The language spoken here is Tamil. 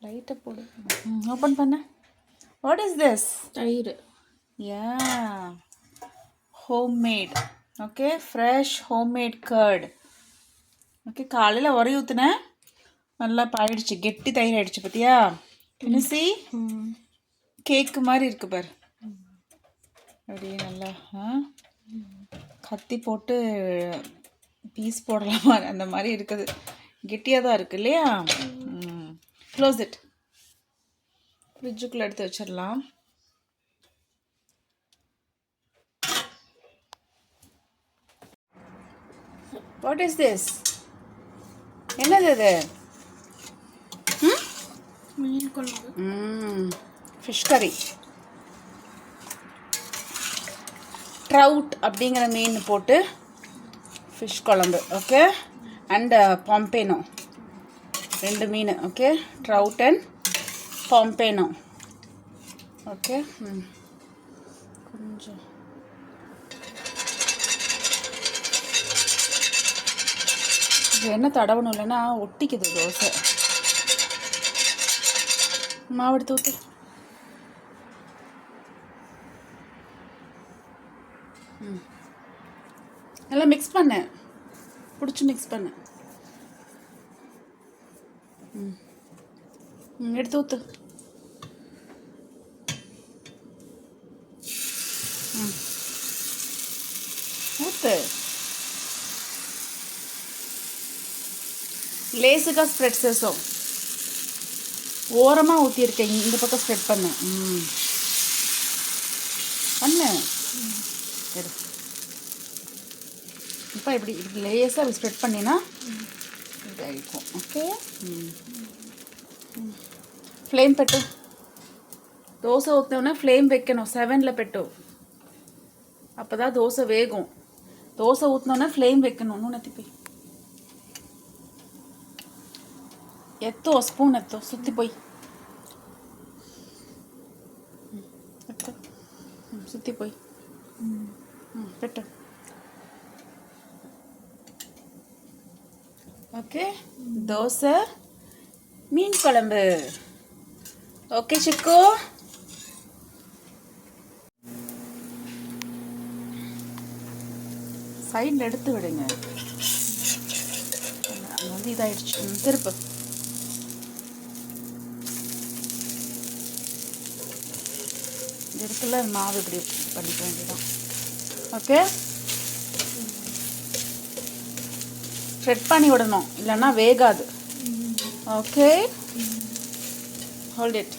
லைட்டாக போடு. ஓப்பன் பண்ண. What is this? தயிர். Yeah, homemade. Okay, fresh homemade curd. Okay, காலையில் உரைய ஊற்றுனேன், நல்லா ஆயிடுச்சு, கெட்டி தயிர் ஆயிடுச்சு. பார்த்தியா துணிசி? கேக்கு மாதிரி இருக்கு பாரு. அப்படியே நல்லா கத்தி போட்டு பீஸ் போடலாமா அந்த மாதிரி இருக்குது. கெட்டியாக தான் இருக்குது இல்லையா? Close it. ஃப்ரிட்ஜுக்குள்ளே எடுத்து வச்சிடலாம். What is this? என்னது அது? மீன் குழம்பு. ஃபிஷ் கறி. ட்ரவுட் அப்படிங்கிற மீன் போட்டு ஃபிஷ் குழம்பு. ஓகே, அண்ட் பாம்பேனோ, 2 மீன். Okay, trout and pompano. Okay, கொஞ்சம் என்ன தடவணும் இல்லைன்னா ஒட்டிக்குது தோசை. மாவு எடுத்து ஊற்று. நல்லா மிக்ஸ் பண்ண, பிடிச்சி மிக்ஸ் பண்ண. எடுத்து ஊற்று. ஊற்று. லேசுக்காக ஸ்ப்ரெட் சேசம் ஓரமாக ஊற்றிருக்கேன், இந்த பக்கம் ஸ்ப்ரெட் பண்ணு. பண்ணு. எடு. இப்போ இப்படி இப்படி லேஸாக அப்படி ஸ்ப்ரெட் பண்ணினா இதாகிருக்கும். ஓகே, ஃப்ளேம் பெட்டு. தோசை ஊற்றினோன்னா ஃப்ளேம் வைக்கணும், 7ல் பெட்டு. அப்போ தான் தோசை வேகும். தோசை ஊற்றினோன்னா ஃப்ளேம் வைக்கணும். நூனே திப்பி எத்தோ ஸ்பூன் எத்தோ சுற்றி போய் எத்தோ சுற்றி போய் பெட்டு. ஓகே, தோசை மீன் குழம்பு. ஓகே சிக்கு, சைடில் எடுத்து விடுங்க. அது வந்து இதாகிடுச்சு. திருப்பு. இருக்குல்ல மாவு இப்படி பண்ணிக்க வேண்டியதான். ஓகே, ஸ்ப்ரெட் பண்ணி விடணும், இல்லைன்னா வேகாது. Okay, hold it.